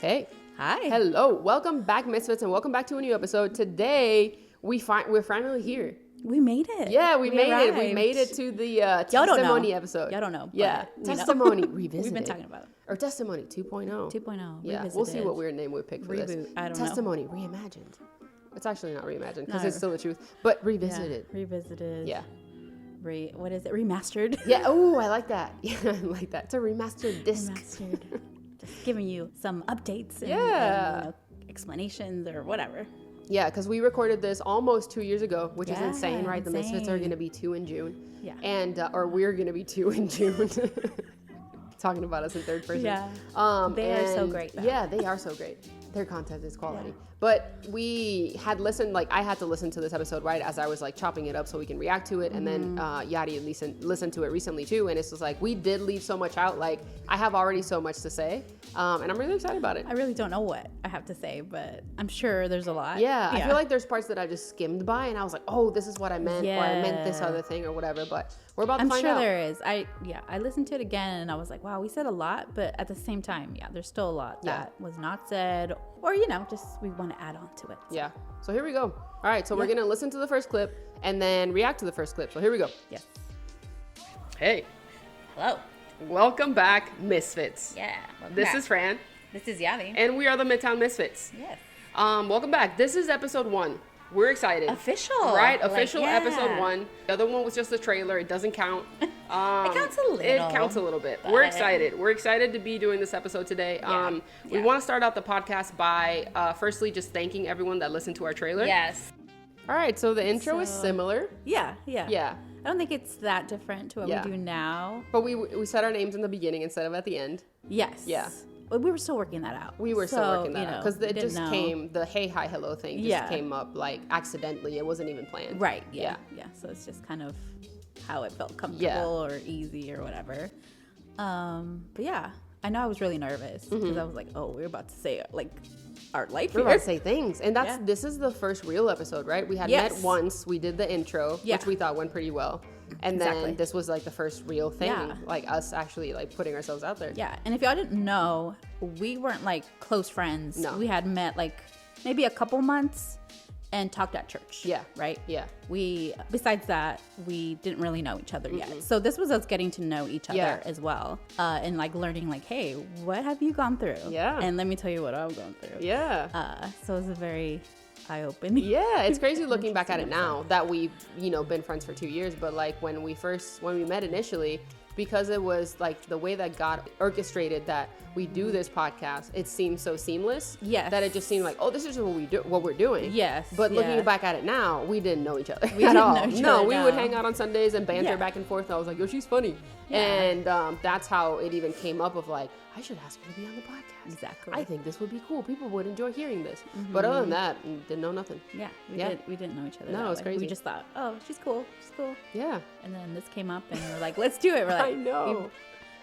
Hey. Hi. Hello. Welcome back, Misfits, and welcome back to a new episode. Today, we're finally here. We made it. Yeah, we made arrived. it. We made it to the Y'all don't testimony know. episode. Y'all don't know. Yeah, but testimony revisited. We've been talking about it. Or testimony 2.0. 2.0. Yeah, Revisited. we'll see what weird name we pick for Reboot. this. I don't know. Testimony reimagined. It's actually not reimagined because No. it's still the truth, but revisited. Yeah, revisited. Yeah. What is it? Remastered. Yeah. Oh, I like that. Yeah, I like that. It's a remastered disc. Remastered. Just giving you some updates. And, Yeah. and, explanations or whatever. Yeah, because we recorded this almost 2 years ago, which is Yeah, insane, right? The Misfits are insane. going to be 2 in June. Yeah. And, or we're going to be 2 in June. Talking about us in third person. Yeah. They are so great, though. Yeah, they are so great. Their content is quality. Yeah. But we had listened, I had to listen to this episode right as I was chopping it up so we can react to it. And then Yadi listened to it recently too. And it's just we did leave so much out. I have already so much to say. And I'm really excited about it. I really don't know what I have to say, but I'm sure there's a lot. Yeah, I feel like there's parts that I just skimmed by and I was like, oh, this is what I meant, or I meant this other thing or whatever, but we're about to find out. I'm sure there is. I listened to it again and I was like, wow, we said a lot, but at the same time, there's still a lot that was not said, or, just we want to add on to it. So. Yeah, so here we go. All right, so we're going to listen to the first clip and then react to the first clip. So here we go. Yes. Hey. Hello. Welcome back, Misfits. Yeah. This is Fran. This is Yadi. And we are the Midtown Misfits. Yes. Welcome back. This is episode 1. We're excited. Official. Right? Official episode 1. The other one was just a trailer. It doesn't count. It counts a little. It counts a little bit. We're excited. We're excited to be doing this episode today. We want to start out the podcast by firstly just thanking everyone that listened to our trailer. Yes. All right. So the intro is similar. Yeah. Yeah. I don't think it's that different to what we do now. But we said our names in the beginning instead of at the end. Yes. Yeah. But we were still working that out. We were still working that out. Because it just know. came, the hey, hi, hello thing just came up accidentally. It wasn't even planned. Right. Yeah. So it's just kind of how it felt comfortable or easy or whatever. But yeah, I know I was really nervous because I was like, oh, we're about to say our life We're here. about to say things. And this is the first real episode, right? We had met once. We did the intro, which we thought went pretty well. And then this was the first real thing, us actually putting ourselves out there. Yeah. And if y'all didn't know, we weren't close friends. No. We had met maybe a couple months and talked at church. Yeah. Right? Yeah. Besides that, we didn't really know each other yet. So this was us getting to know each other as well. And learning hey, what have you gone through? Yeah. And let me tell you what I've gone through. Yeah. So it was a very eye-opening. Yeah, it's crazy looking back at it now that we've, been friends for 2 years. But when we met initially, because it was the way that God orchestrated that we do this podcast, it seemed so seamless. Yes. That it just seemed oh, this is what we're doing. Yes. But looking back at it now, we didn't know each other We at didn't all. know each No, other, we no. would hang out on Sundays and banter back and forth. And I was like, yo, she's funny. Yeah. And that's how it even came up of I should ask her to be on the podcast. Exactly. I think this would be cool. People would enjoy hearing this. But other than that, didn't know nothing. Yeah. We didn't know each other. No, that it's way. crazy. We just thought, oh, she's cool. She's cool. Yeah. And then this came up and we're like, let's do it. We're like, I know.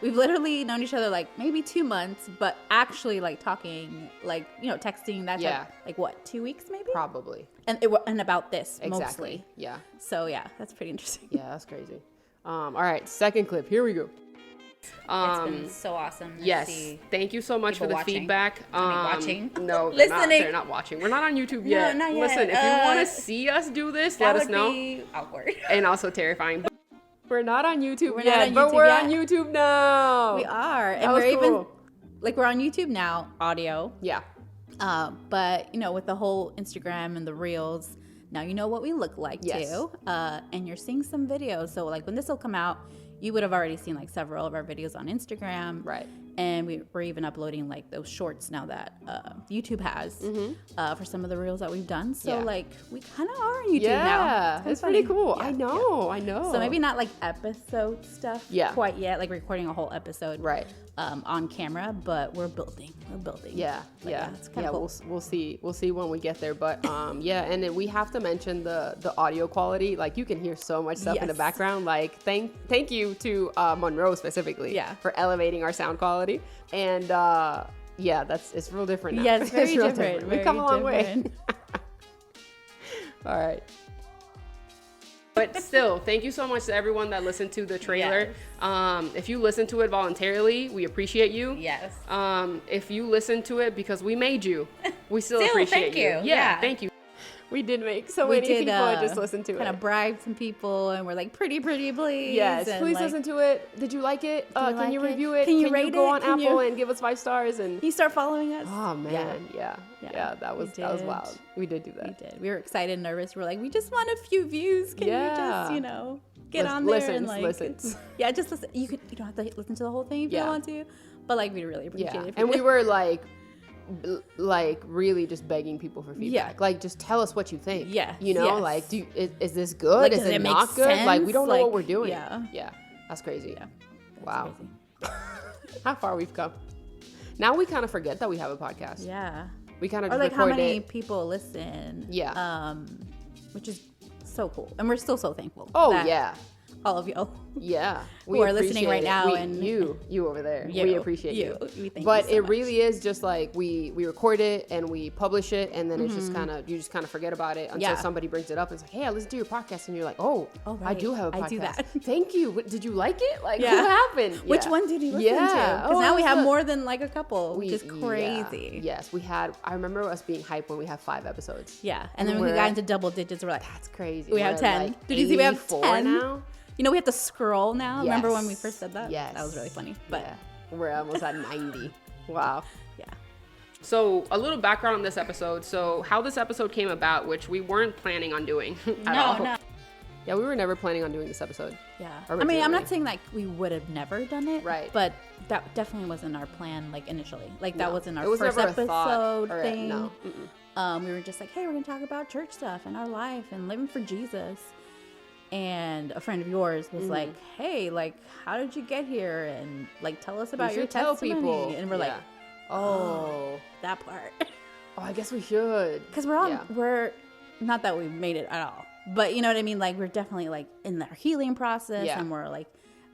We've literally known each other maybe 2 months, but actually talking, texting that what, 2 weeks maybe? Probably. And about this Exactly. mostly. Yeah. So yeah, that's pretty interesting. Yeah, that's crazy. All right, second clip. Here we go. It's been so awesome to see. Thank you so much for the watching. feedback. Watching? No, Listening. They're not watching. We're not on YouTube yet. No, not yet. Listen, if you want to see us do this, let us know. That would be awkward. And also terrifying. But we're not on YouTube We're yet, not on but YouTube we're yet. on YouTube now. We are. That And was we're cool. even, we're on YouTube now, audio. Yeah. But, with the whole Instagram and the reels, now you know what we look like too. And you're seeing some videos. So when this will come out, you would have already seen several of our videos on Instagram. Right. And we're even uploading those shorts now that YouTube has for some of the reels that we've done. So we kind of are on YouTube now. Yeah, it's pretty cool. Yeah, I know. So maybe not episode stuff quite yet, recording a whole episode on camera, but we're building. Yeah. It's kind of cool. We'll see when we get there. But and then we have to mention the audio quality. You can hear so much stuff in the background. Thank you to Monroe specifically for elevating our sound quality. And it's real different now. Yeah, it's very different. We've come a long way. All right. But still, thank you so much to everyone that listened to the trailer. Yes. If you listen to it voluntarily, we appreciate you. Yes. If you listen to it because we made you, we still appreciate thank you. Yeah, thank you. We did make so many people just listen to it. Kind of bribed some people, and we're like, pretty, please. Yes, and please like, listen to it. Did you like it? Can you review it? Can you rate go it? on Apple and give us 5 stars? And can you start following us? oh man, yeah, that was wild. We did do that. We did. We were excited and nervous. We're like, we just want a few views. Can you just, get on there and like listens. Yeah, just listen. You don't have to listen to the whole thing if you don't want to, but like we really appreciate it. And we were like really just begging people for feedback. Like just tell us what you think. Like is this good? Like, is it not good? Sense? Like we don't know what we're doing. Yeah, that's crazy. Wow, crazy. How far we've come. Now we kind of forget that we have a podcast. We kind of just like how many it. people listen. Which is so cool, and we're still so thankful. All of y'all. We who are listening right now, and you over there. We appreciate you. But it really is just like we record it and we publish it, and then it's just you just kind of forget about it until somebody brings it up and it's like, hey, I listened to your podcast, and you're like, oh right. I do have a podcast. I do that. Thank you. Did you like it? Like what happened? Which one did you listen to? Because now we have more than like a couple, which is crazy. Yes, we had. I remember us being hyped when we had 5 episodes. And then when we got into double digits, we're like, that's crazy. We have 10. Did you see we have 10 now? We have to scroll now. Remember when we first said that? Yes. That was really funny. But we're almost at 90. Wow. Yeah. So a little background on this episode. So how this episode came about, which we weren't planning on doing at all. No. Yeah, we were never planning on doing this episode. Yeah. I mean, I'm not saying like we would have never done it. Right. But that definitely wasn't our plan, like initially. Like that wasn't our was first never episode thing. No. We were just like, hey, we're going to talk about church stuff and our life and living for Jesus. And a friend of yours was like, hey, like, how did you get here? And like, tell us about your testimony. People. And we're like, oh, that part. Oh, I guess we should. Because we're not that we made it at all, but you know what I mean? Like, we're definitely like in our healing process and we're like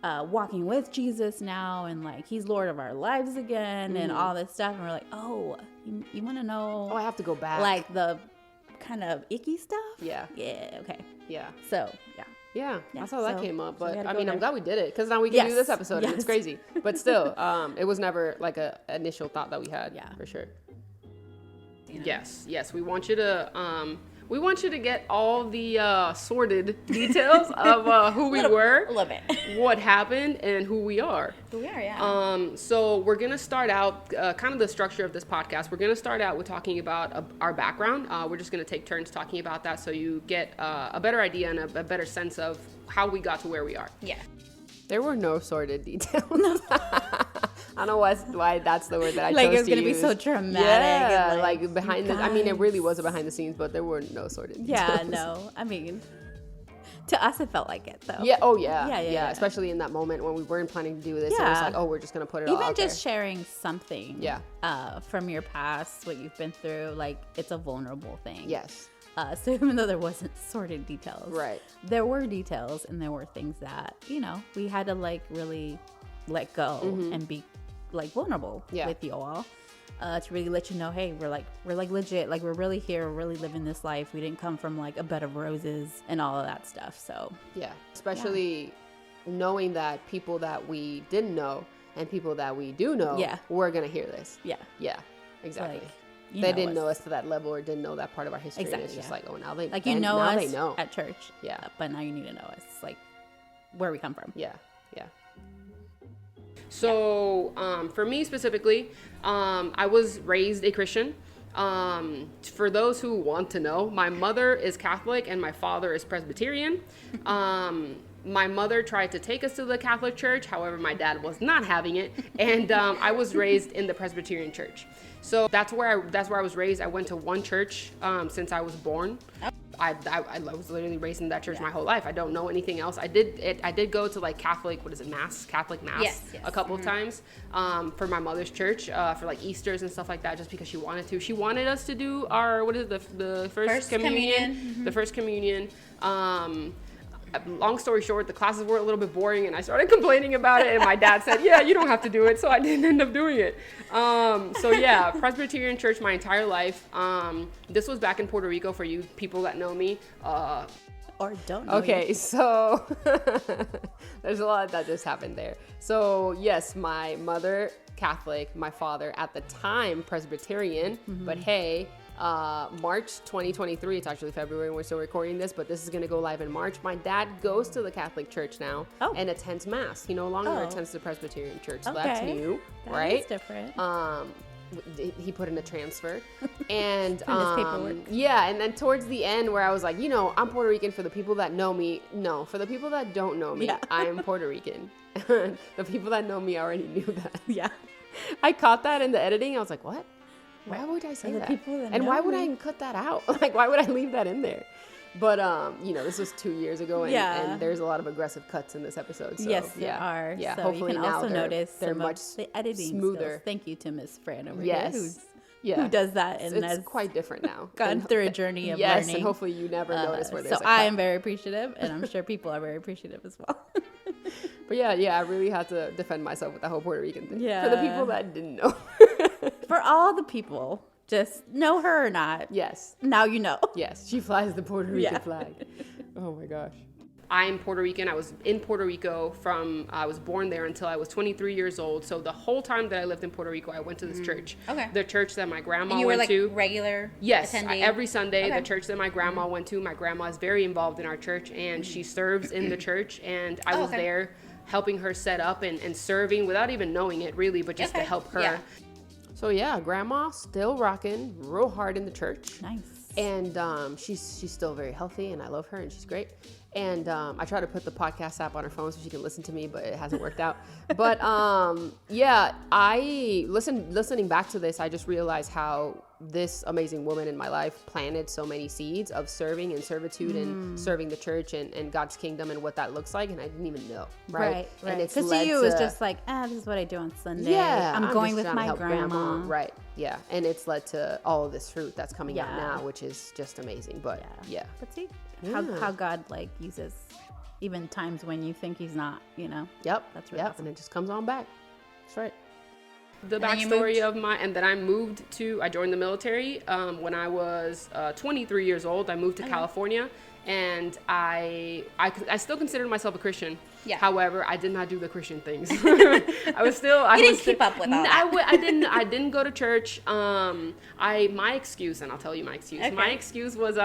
walking with Jesus now. And like, he's Lord of our lives again and all this stuff. And we're like, oh, you want to know? Oh, I have to go back. Like the kind of icky stuff? Yeah. Yeah. Okay. Yeah. So, that's how that came up. But I mean, I'm glad we did it because now we can do this episode. And it's crazy. But still, it was never like a initial thought that we had. Yeah, for sure. Yes. We want you to get all the sordid details of who we were, a little bit, what happened, and who we are. Who we are, yeah. So we're gonna start out kind of the structure of this podcast. We're gonna start out with talking about our background. We're just gonna take turns talking about that, so you get a better idea and a better sense of how we got to where we are. Yeah. There were no sordid details. I don't know why that's the word that I chose to use. Like, it's going to be so dramatic. Yeah, and like behind the... I mean, it really was a behind the scenes, but there were no sordid details. Yeah, no. I mean, to us, it felt like it, though. Yeah, yeah. Especially in that moment when we weren't planning to do this. Yeah. It was like, oh, we're just going to put it all out there. Even just sharing something from your past, what you've been through, like, it's a vulnerable thing. Yes. So even though there wasn't sordid details, right, there were details and there were things that, we had to like really let go and be like vulnerable with you all to really let you know, hey, we're like legit, like we're really here, we're really living this life. We didn't come from like a bed of roses and all of that stuff. So especially knowing that people that we didn't know and people that we do know were gonna hear this. Yeah, exactly. Like, they didn't know us to that level or didn't know that part of our history. Exactly, and it's just like, oh, now they like you know us they know. At church. Yeah, but now you need to know us, like where we come from. Yeah. So for me specifically, I was raised a Christian. For those who want to know, my mother is Catholic and my father is Presbyterian. My mother tried to take us to the Catholic Church. However, my dad was not having it. And I was raised in the Presbyterian Church. So that's where I was raised. I went to one church since I was born. I was literally raised in that church my whole life. I don't know anything else. I did go to like Catholic mass a couple of times for my mother's church for like Easters and stuff like that, just because she wanted to. She wanted us to do our the first communion. Mm-hmm. The first communion. Long story short, the classes were a little bit boring and I started complaining about it, and my dad said, yeah, you don't have to do it, so I didn't end up doing it. Presbyterian church my entire life. This was back in Puerto Rico, for you people that know me. Or don't know Okay, you. so there's a lot that just happened there. So yes, my mother Catholic, my father at the time Presbyterian, but hey, March 2023, it's actually February when we're still recording this, but this is going to go live in March. My dad goes to the Catholic Church now and attends Mass. He no longer attends the Presbyterian Church. So that's new, right? That's different. He put in a transfer and paperwork. yeah, and then towards the end where I was like, I'm Puerto Rican. For the people that know me, no, for the people that don't know me, I'm Puerto Rican. The people that know me already knew that. Yeah, I caught that in the editing. I was like, what? Why would I say the that? people that And know why would me. I cut that out? Like, why would I leave that in there? But this was 2 years ago, and there's a lot of aggressive cuts in this episode. So, yes, there are. Yeah, so hopefully you can now also notice they're some much of the editing smoother. skills. Thank you to Miss Fran over Yes. here, who does that and It's has quite different now. gone through a journey of yes, learning. and hopefully you never notice where there's So a I cut. am very appreciative, and I'm sure people are very appreciative as well. But yeah, I really had to defend myself with the whole Puerto Rican thing. Yeah. For the people that didn't know. For all the people, just know her or not. Yes. Now you know. Yes, she flies the Puerto Rican Yeah. flag. Oh my gosh. I'm Puerto Rican. I was in Puerto Rico I was born there until I was 23 years old. So the whole time that I lived in Puerto Rico, I went to this church. Okay. The church that my grandma And you were went like to. regular Yes, attendee? every Sunday, Okay. the church that my grandma went to. My grandma is very involved in our church, and she serves in the church. And I was okay. there helping her set up and serving without even knowing it, really, but just to Okay. help her. Yeah. So yeah, grandma still rocking real hard in the church. Nice. And she's still very healthy, and I love her, and she's great. And I try to put the podcast app on her phone so she can listen to me, but it hasn't worked out. But yeah, I listening back to this, I just realized how this amazing woman in my life planted so many seeds of serving and servitude and serving the church and God's kingdom and what that looks like, and I didn't even know. Right. And it's Because to you, it was just like, this is what I do on Sunday. yeah, I'm going just with trying to my help grandma. Right. Yeah. And it's led to all of this fruit that's coming out Yeah. now, which is just amazing. But yeah. But see Yeah. how God like uses even times when you think he's not, Yep. That's really awesome. And it just comes on back. That's right. The then you backstory moved? and then I joined the military when I was 23 years old. I moved to California, and I still considered myself a Christian. Yeah. However, I did not do the Christian things. I didn't keep up with all that. I didn't go to church. My excuse, and I'll tell you my excuse. Okay. My excuse was,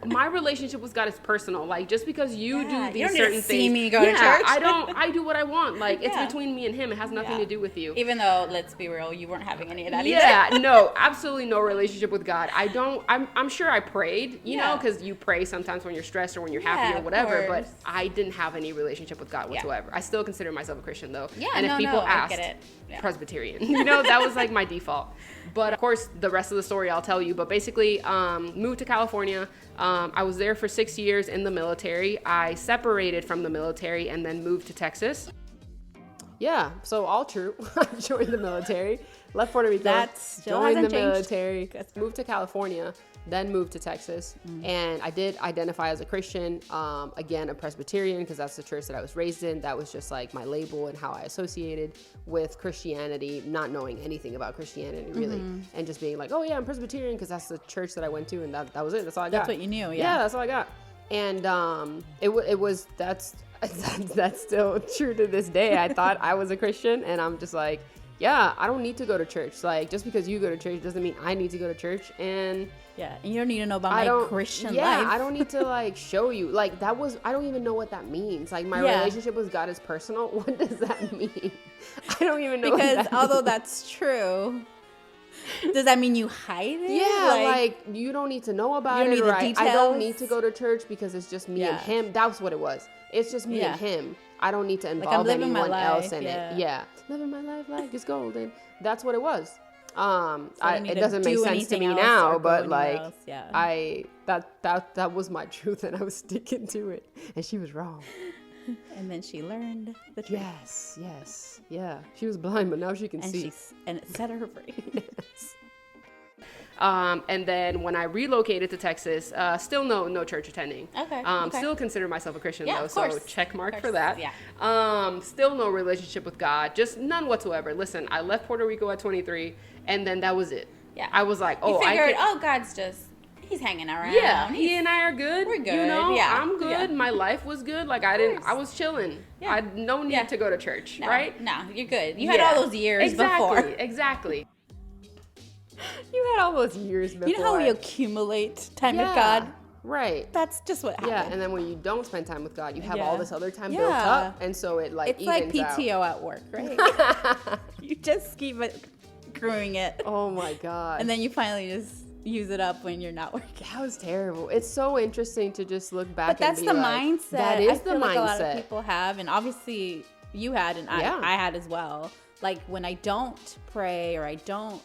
my relationship with God is personal. Like, just because you do these you don't need certain to things, see me go to church. I do what I want. Like, it's Yeah. between me and him. It has nothing to do with you. Even though, let's be real, you weren't having any of that Yeah, no, absolutely no relationship with God. I'm sure I prayed, you know, because you pray sometimes when you're stressed or when you're happy or of whatever, but course. I didn't have any relationship with God whatsoever. I still consider myself a Christian though. Yeah, and if people I asked, get it. Yeah. Presbyterian, that was like my default. But of course, the rest of the story I'll tell you. But basically, moved to California. I was there for 6 years in the military. I separated from the military and then moved to Texas. Yeah, so all true. I joined the military, left Puerto Rico, That still joined the hasn't changed. military, moved to California, then moved to Texas. And I did identify as a Christian, again, a Presbyterian, because that's the church that I was raised in. That was just like my label and how I associated with Christianity, not knowing anything about Christianity really. And just being like, oh yeah, I'm Presbyterian because that's the church that I went to, and that was it. That's all I got. That's what you knew, Yeah, that's all I got. And that's still true to this day. I thought I was a Christian, and I'm just like, yeah, I don't need to go to church. Like, just because you go to church doesn't mean I need to go to church. And Yeah, and you don't need to know about my Christian life. I don't need to like show you. Like, I don't even know what that means. Like, my relationship with God is personal. What does that mean? I don't even know. Because what that although means. that's true, does that mean you hide it? Yeah, like you don't need to know about you don't it, need the right? I don't details? need to go to church because it's just me and Yeah. him. That's what it was. It's just me Yeah. and him. I don't need to I'm involve living my anyone else life, in yeah. it. Yeah, living my life like it's golden. That's what it was. I don't need It to doesn't make do sense to anything me else now, or go but anywhere like else, yeah. that was my truth, and I was sticking to it, and she was wrong. And then she learned the truth. Yes, yeah. She was blind, but now she can And see. and it set her free. Yes. And then when I relocated to Texas, still no church attending. Okay, Still consider myself a Christian Yeah, though, of so course. check mark Of for course, that. yeah. Still no relationship with God, just none whatsoever. Listen, I left Puerto Rico at 23, and then that was it. Yeah. I was like, You oh, figured, I can. God's just, he's hanging around. Yeah, he and I are good. We're good. You know, yeah. I'm good. Yeah. My life was good. Like I was chilling. Yeah. I had no need to go to church, No, right? No, you're good. You had all those years before. Exactly. You had all those years before. You know how we accumulate time with God? Right. That's just what happens. Yeah, and then when you don't spend time with God, you have all this other time built up, and so it like it's like PTO out. at work, right? You just keep accruing it. Oh my God. And then you finally just use it up when you're not working. That was terrible. It's so interesting to just look back. But that's and the be mindset. That is I feel the like mindset. a lot of people have, and obviously you had, and I had as well. Like when I don't pray or I don't,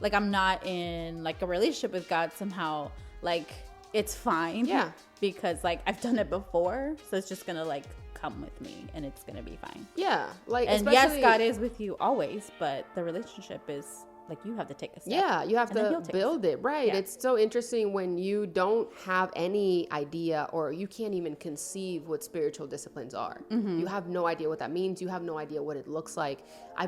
like I'm not in like a relationship with God somehow, like it's fine. Yeah. Because like I've done it before, so it's just gonna like come with me and it's gonna be fine. Yeah. Like and yes, God is with you always, but the relationship is like you have to take a step. Yeah, you have to build it. Right. Yeah. It's so interesting when you don't have any idea or you can't even conceive what spiritual disciplines are. You have no idea what that means. You have no idea what it looks like. I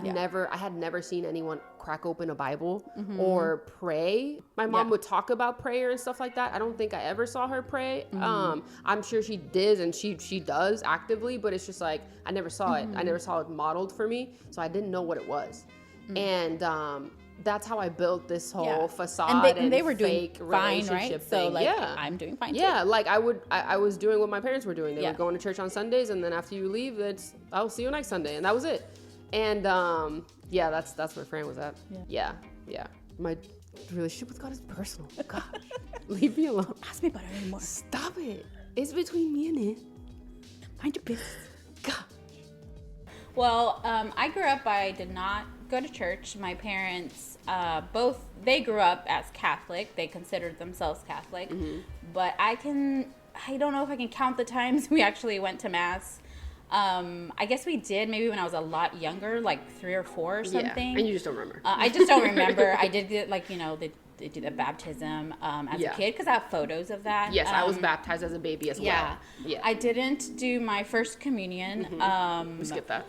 had never seen anyone crack open a Bible or pray. My mom would talk about prayer and stuff like that. I don't think I ever saw her pray. I'm sure she did and she does actively, but it's just like I never saw it. I never saw it modeled for me, so I didn't know what it was. And that's how I built this whole facade and they were doing fake fine, relationship right? thing. So like I'm doing fine. Yeah, like I was doing what my parents were doing. They were Yeah. going to church on Sundays, and then after you leave, I'll see you next Sunday, and that was it. And that's where Fran was at. Yeah. My relationship with God is personal. God, leave me alone. Ask me about it anymore. Stop it. It's between me and it. Mind your business. God. Well, I grew up, I did not go to church. My parents, they grew up as Catholic. They considered themselves Catholic. But I don't know if I can count the times we actually went to Mass. I guess we did maybe when I was a lot younger, like 3 or 4 or something. Yeah, and you just don't remember. I just don't remember. I did get they do the baptism as a kid because I have photos of that. Yes, I was baptized as a baby as well. Yeah. I didn't do my first communion. We skipped that.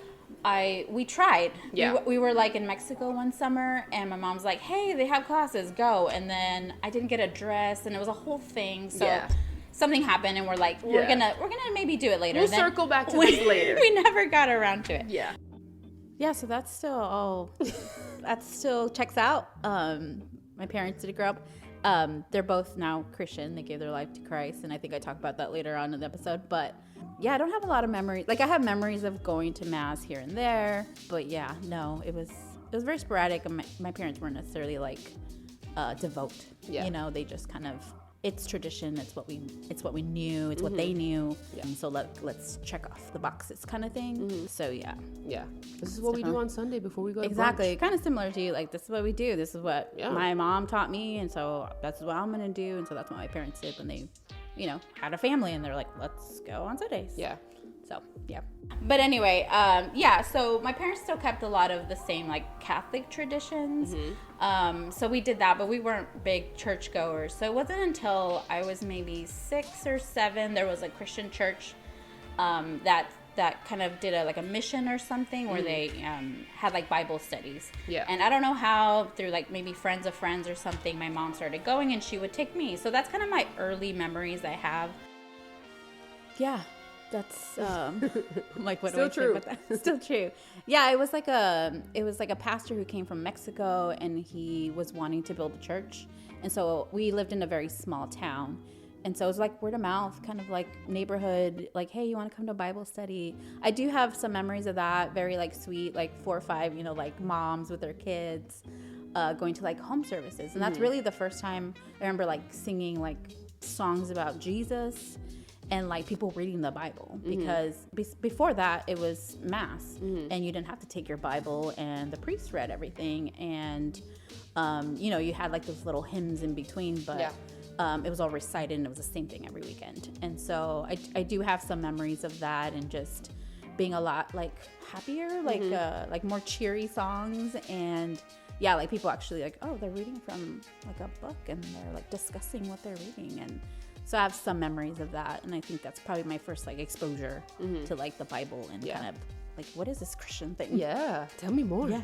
We tried. Yeah. We were like in Mexico one summer and my mom's like, hey, they have classes, go. And then I didn't get a dress and it was a whole thing. So something happened and we're like, we're gonna maybe do it later. We'll circle back to this later. We never got around to it. Yeah. Yeah, so that's still that still checks out. My parents did grow up. They're both now Christian. They gave their life to Christ, and I think I talk about that later on in the episode. But yeah, I don't have a lot of memories. Like I have memories of going to Mass here and there, but yeah, no, it was very sporadic. And my parents weren't necessarily like devout. Yeah. You know, they just kind of. It's tradition. It's what we knew. It's what they knew. Yeah. And so let's check off the boxes, kind of thing. So yeah. This is what we do on Sunday before we go to exactly. Kind of similar to you. Like this is what we do. This is what my mom taught me, and so that's what I'm gonna do. And so that's what my parents did when they, had a family, and they're like, let's go on Sundays. Yeah. So yeah. But anyway, so my parents still kept a lot of the same like Catholic traditions. So we did that, but we weren't big churchgoers. So it wasn't until I was maybe 6 or 7, there was a Christian church that kind of did a mission or something where they had like Bible studies. Yeah. And I don't know how, through like maybe friends of friends or something, my mom started going and she would take me. So that's kind of my early memories I have. Yeah. That's like what still do I true. think about that? Still true. Yeah, it was like a pastor who came from Mexico and he was wanting to build a church. And so we lived in a very small town. And so it was like word of mouth, kind of like neighborhood, like, hey, you want to come to a Bible study? I do have some memories of that, very like sweet, like 4 or 5, like moms with their kids going to like home services. And that's really the first time I remember like singing like songs about Jesus. And like people reading the Bible because before that it was Mass and you didn't have to take your Bible and the priest read everything and you had like those little hymns in between but it was all recited and it was the same thing every weekend. And so I do have some memories of that and just being a lot like happier, like more cheery songs and like people actually like, oh, they're reading from like a book and they're like discussing what they're reading. And so I have some memories of that, and I think that's probably my first like exposure to like the Bible and kind of like, what is this Christian thing? Yeah, tell me more. Yeah.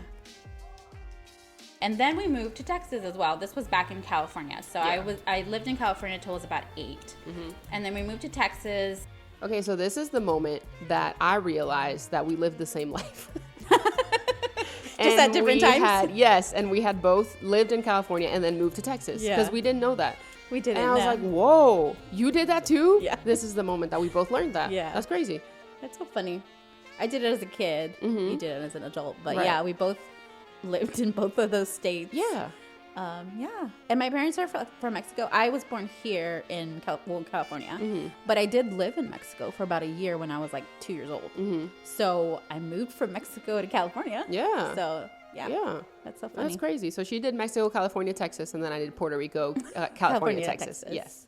And then we moved to Texas as well. This was back in California. So Yeah. I lived in California until I was about 8. And then we moved to Texas. Okay, so this is the moment that I realized that we lived the same life. Just at different times? Yes, and we had both lived in California and then moved to Texas because Yeah. we didn't know that. We didn't And I was know. like, whoa, you did that too? Yeah. This is the moment that we both learned that. Yeah. That's crazy. That's so funny. I did it as a kid. You did it as an adult. But Right. yeah, we both lived in both of those states. Yeah. Yeah. And my parents are from Mexico. I was born here in California. But I did live in Mexico for about a year when I was like 2 years old. So I moved from Mexico to California. Yeah. So yeah. Yeah. That's so funny. That's crazy. So she did Mexico, California, Texas, and then I did Puerto Rico, California, Texas. Yes.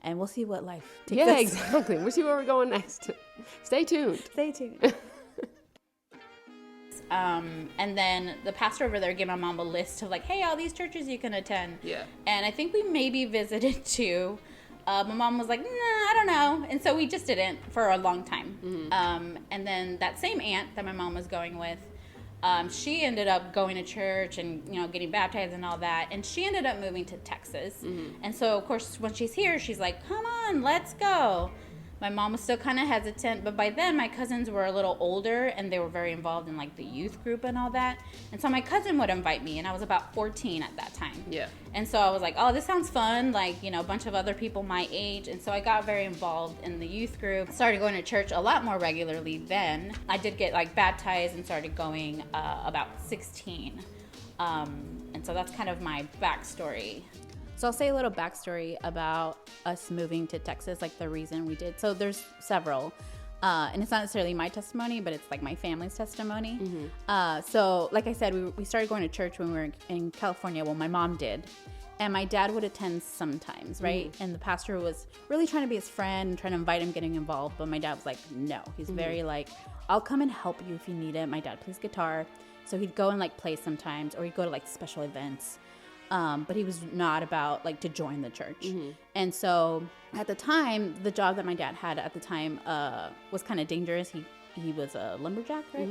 And we'll see what life takes Yeah, us. exactly. We'll see where we're going next. Stay tuned. Stay tuned. And then the pastor over there gave my mom a list of like, hey, all these churches you can attend. Yeah. And I think we maybe visited 2. My mom was like, nah, I don't know. And so we just didn't for a long time. And then that same aunt that my mom was going with, she ended up going to church and, you know, getting baptized and all that. And she ended up moving to Texas. And so, of course, when she's here, she's like, come on, let's go. My mom was still kind of hesitant, but by then my cousins were a little older and they were very involved in like the youth group and all that. And so my cousin would invite me, and I was about 14 at that time. Yeah. And so I was like, oh, this sounds fun. Like, you know, a bunch of other people my age. And so I got very involved in the youth group. Started going to church a lot more regularly then. I did get like baptized and started going about 16. And so that's kind of my backstory. So I'll say a little backstory about us moving to Texas, like the reason we did. So there's several. And it's not necessarily my testimony, but it's like my family's testimony. So like I said, we started going to church when we were in California. Well, my mom did. And my dad would attend sometimes, right? And the pastor was really trying to be his friend and trying to invite him getting involved. But my dad was like, no. He's very like, I'll come and help you if you need it. My dad plays guitar. So he'd go and like play sometimes, or he'd go to like special events. But he was not about like to join the church. And so at the time, the job that my dad had at the time was kind of dangerous. He was a lumberjack, right?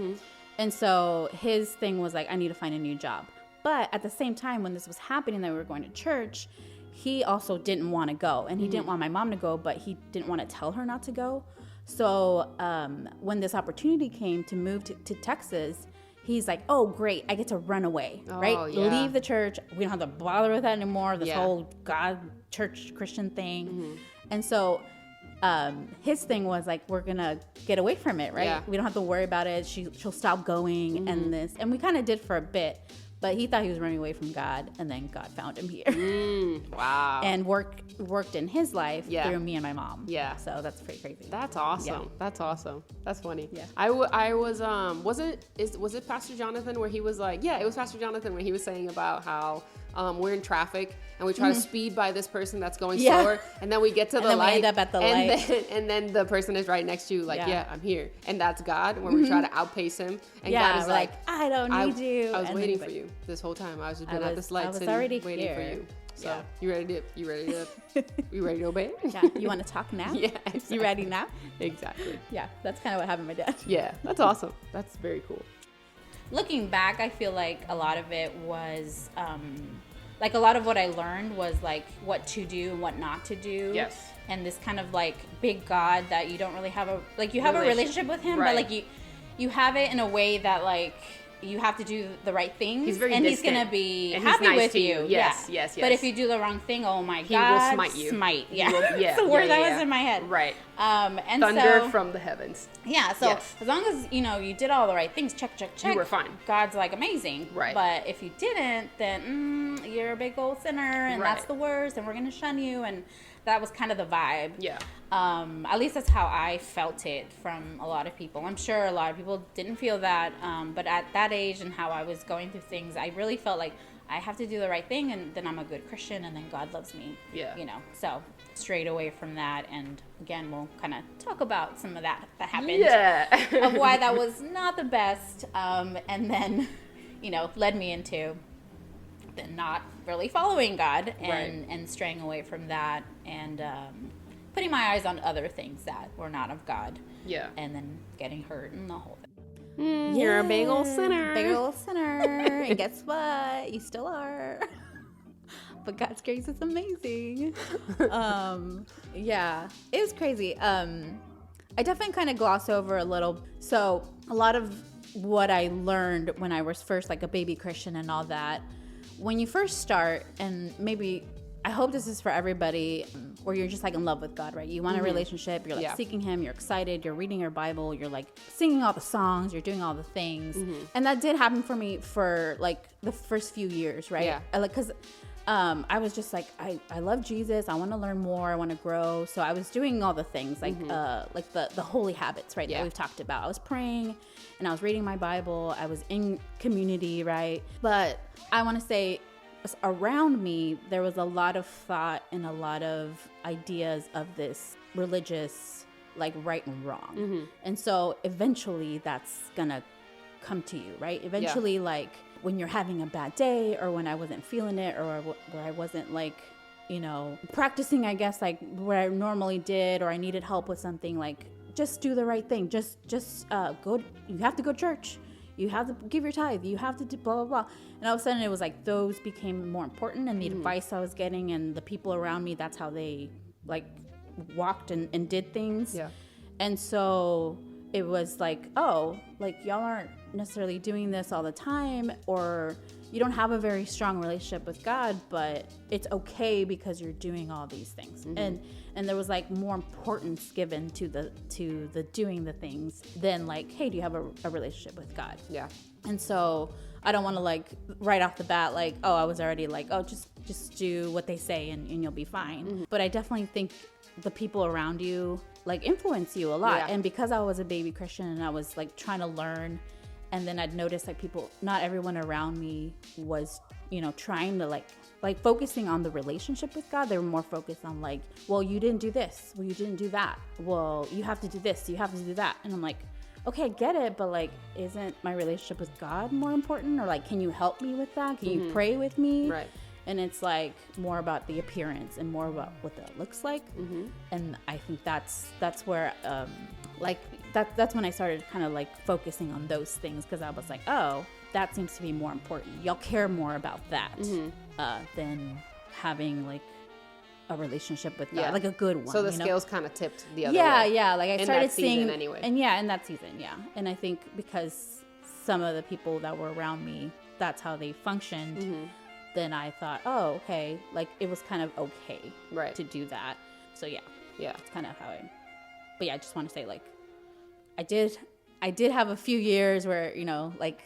And so his thing was like, I need to find a new job. But at the same time, when this was happening, that we were going to church, he also didn't want to go. And he didn't want my mom to go, but he didn't want to tell her not to go. So when this opportunity came to move to Texas, he's like, oh, great, I get to run away, right? Yeah. Leave the church. We don't have to bother with that anymore, this whole God, church, Christian thing. And so his thing was like, we're going to get away from it, right? Yeah. We don't have to worry about it. She'll stop going and this. And we kind of did for a bit. But he thought he was running away from God, and then God found him here. Wow. And worked in his life through me and my mom. Yeah. So that's pretty crazy. That's awesome. Yeah. That's awesome. That's funny. Yeah. I was was it Pastor Jonathan where he was like, yeah, it was Pastor Jonathan when he was saying about how we're in traffic and we try to speed by this person that's going slower, and then we get to the then light, we end up at the light. and then the person is right next to you, like, yeah, I'm here, and that's God when we try to outpace him, and Yeah, God is we're like, I don't need you. I was And waiting then for you this whole time. I was just I been at was- this I light was sitting already waiting for here. you. So Yeah. you ready to obey? Yeah. You want to talk now? Yeah, exactly. You ready now? Exactly. Yeah. That's kind of what happened to my dad. Yeah, that's awesome. That's very cool. Looking back, I feel like a lot of it was, like a lot of what I learned was like what to do and what not to do. Yes. And this kind of like big God that you don't really have you have a relationship with him, Right. but like you have it in a way that like you have to do the right things. He's very and distant. he's gonna be And he's happy nice with to you. you. Yes, Yeah. yes. But if you do the wrong thing, oh my He God, will smite you. Smite. Yeah. He will- yeah, That's the word yeah, that yeah. was in my head. Right. And Thunder so, from the heavens. yeah, so Yes. as long as, you did all the right things, check, You were fine. God's like amazing. Right. But if you didn't, then you're a big old sinner and Right. that's the worst and we're going to shun you. And that was kind of the vibe. Yeah. At least that's how I felt it from a lot of people. I'm sure a lot of people didn't feel that. But at that age and how I was going through things, I really felt like I have to do the right thing and then I'm a good Christian and then God loves me. Yeah. So straight away from that. And again, we'll kind of talk about some of that happened. Yeah. Of why that was not the best. And then, led me into then not really following God and straying away from that and putting my eyes on other things that were not of God. Yeah. And then getting hurt and the whole thing. You're a big old sinner. Big old sinner. And guess what? You still are. But God's grace is amazing. Yeah, it was crazy. I definitely kind of gloss over a little. So a lot of what I learned when I was first like a baby Christian and all that, when you first start, and maybe I hope this is for everybody, where you're just like in love with God, right? You want a relationship, you're like seeking him, you're excited, you're reading your Bible, you're like singing all the songs, you're doing all the things. And that did happen for me for like the first few years, right? Because I was just like, I love Jesus. I want to learn more. I want to grow. So I was doing all the things like the holy habits, right? That we've talked about. I was praying and I was reading my Bible. I was in community, right? But I want to say around me, there was a lot of thought and a lot of ideas of this religious, like right and wrong. And so eventually that's going to come to you, right? Eventually, like, when you're having a bad day, or when I wasn't feeling it, or where I wasn't like, you know, practicing, I guess, like where I normally did, or I needed help with something, like just do the right thing. Just go. You have to go to church. You have to give your tithe. You have to do blah, blah, blah. And all of a sudden it was like those became more important, and the advice I was getting and the people around me, that's how they like walked and did things. And so it was like, oh, like y'all aren't necessarily doing this all the time, or you don't have a very strong relationship with God, but it's okay because you're doing all these things. And there was like more importance given to the doing the things than like, hey, do you have a relationship with God? And so I don't want to like right off the bat like, oh, I was already like, oh, just do what they say and you'll be fine. But I definitely think the people around you like influence you a lot. And because I was a baby Christian and I was like trying to learn, and then I'd noticed like people, not everyone around me was, you know, trying to like focusing on the relationship with God. They were more focused on like, well, you didn't do this. Well, you didn't do that. Well, you have to do this. You have to do that. And I'm like, okay, I get it. But like, isn't my relationship with God more important? Or like, can you help me with that? Can you pray with me? Right. And it's like more about the appearance and more about what that looks like. And I think that's where like that's when I started kind of like focusing on those things, because I was like, oh, that seems to be more important. Y'all care more about that than having like a relationship with God, like a good one. So the scales kind of tipped the other way. Like I started seeing anyway. And in that season, and I think because some of the people that were around me, that's how they functioned. Then I thought, oh, okay, like it was kind of okay to do that. So it's kind of how but I just want to say, like, I did have a few years where, you know, like,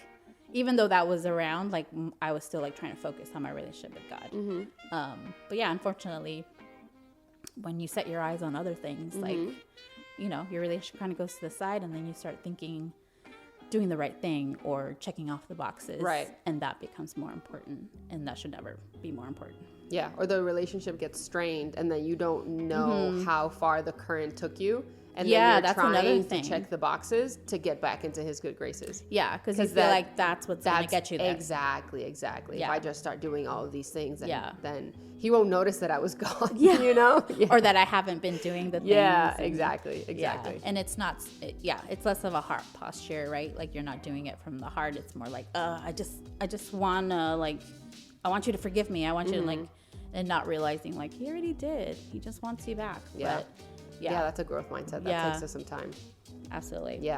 even though that was around, like, I was still like trying to focus on my relationship with God. But unfortunately, when you set your eyes on other things, like, you know, your relationship kind of goes to the side, and then you start thinking, doing the right thing or checking off the boxes, and that becomes more important, and that should never be more important. Or the relationship gets strained, and then you don't know how far the current took you, and then you're that's trying to check the boxes to get back into his good graces. Because you feel like that's what's gonna get you there. Exactly. If I just start doing all of these things, then he won't notice that I was gone. You know, or that I haven't been doing the things. Exactly. And it's not. It's less of a heart posture, right? Like you're not doing it from the heart. It's more like, I just wanna like, I want you to forgive me. I want you to like, and not realizing like he already did. He just wants you back. But, that's a growth mindset. That takes us some time. Absolutely.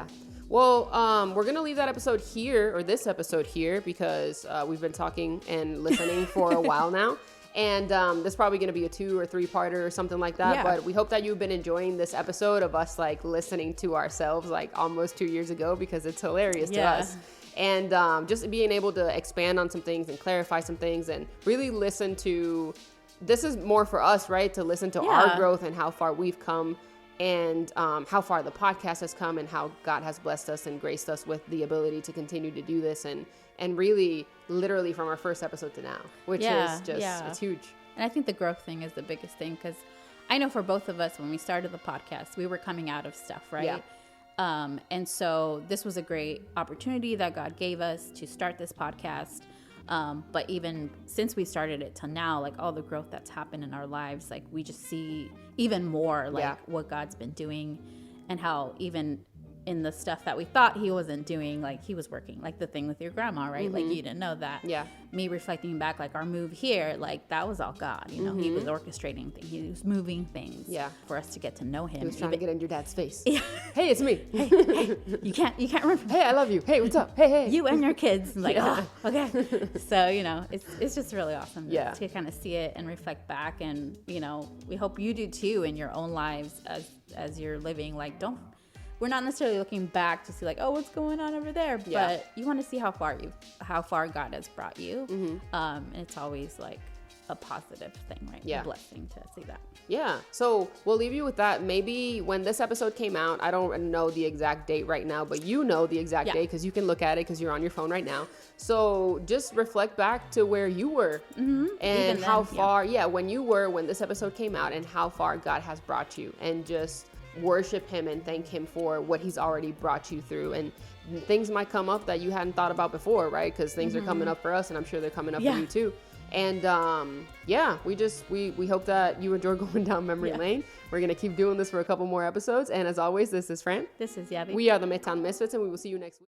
Well, we're going to leave that episode here, or this episode here, because we've been talking and listening for a while now. And this is probably going to be a 2 or 3-parter or something like that. But we hope that you've been enjoying this episode of us like listening to ourselves like almost 2 years ago, because it's hilarious to us. And just being able to expand on some things and clarify some things and really listen to, this is more for us, right? To listen to our growth and how far we've come, and how far the podcast has come, and how God has blessed us and graced us with the ability to continue to do this, and really literally from our first episode to now, which is just, it's huge. And I think the growth thing is the biggest thing, because I know for both of us, when we started the podcast, we were coming out of stuff, right? And so this was a great opportunity that God gave us to start this podcast. But even since we started it till now, like all the growth that's happened in our lives, like we just see even more like what God's been doing, and how even in the stuff that we thought he wasn't doing, like he was working, like the thing with your grandma, right? Like you didn't know that. Yeah. Me reflecting back, like our move here, like that was all God, you know. He was orchestrating things, he was moving things, for us to get to know him. He was trying to get in your dad's face. Yeah. Hey, it's me. Hey, you can't remember. Hey, I love you. Hey, what's up? Hey. You and your kids. Like, okay. So, you know, it's just really awesome to kind of see it and reflect back. And, you know, we hope you do too in your own lives as you're living. Like, we're not necessarily looking back to see like, oh, what's going on over there, but you want to see how far God has brought you. And it's always like a positive thing, right? A blessing to see that. Yeah. So we'll leave you with that. Maybe when this episode came out, I don't know the exact date right now, but you know the exact date because you can look at it because you're on your phone right now. So just reflect back to where you were and how far, when this episode came out, and how far God has brought you, and just worship him and thank him for what he's already brought you through. And things might come up that you hadn't thought about before, right? Because things are coming up for us, and I'm sure they're coming up for you too. And we hope that you enjoy going down memory lane. We're gonna keep doing this for a couple more episodes, and as always, this is Fran. This is Yadi. We are the Midtown Misfits, and we will see you next week.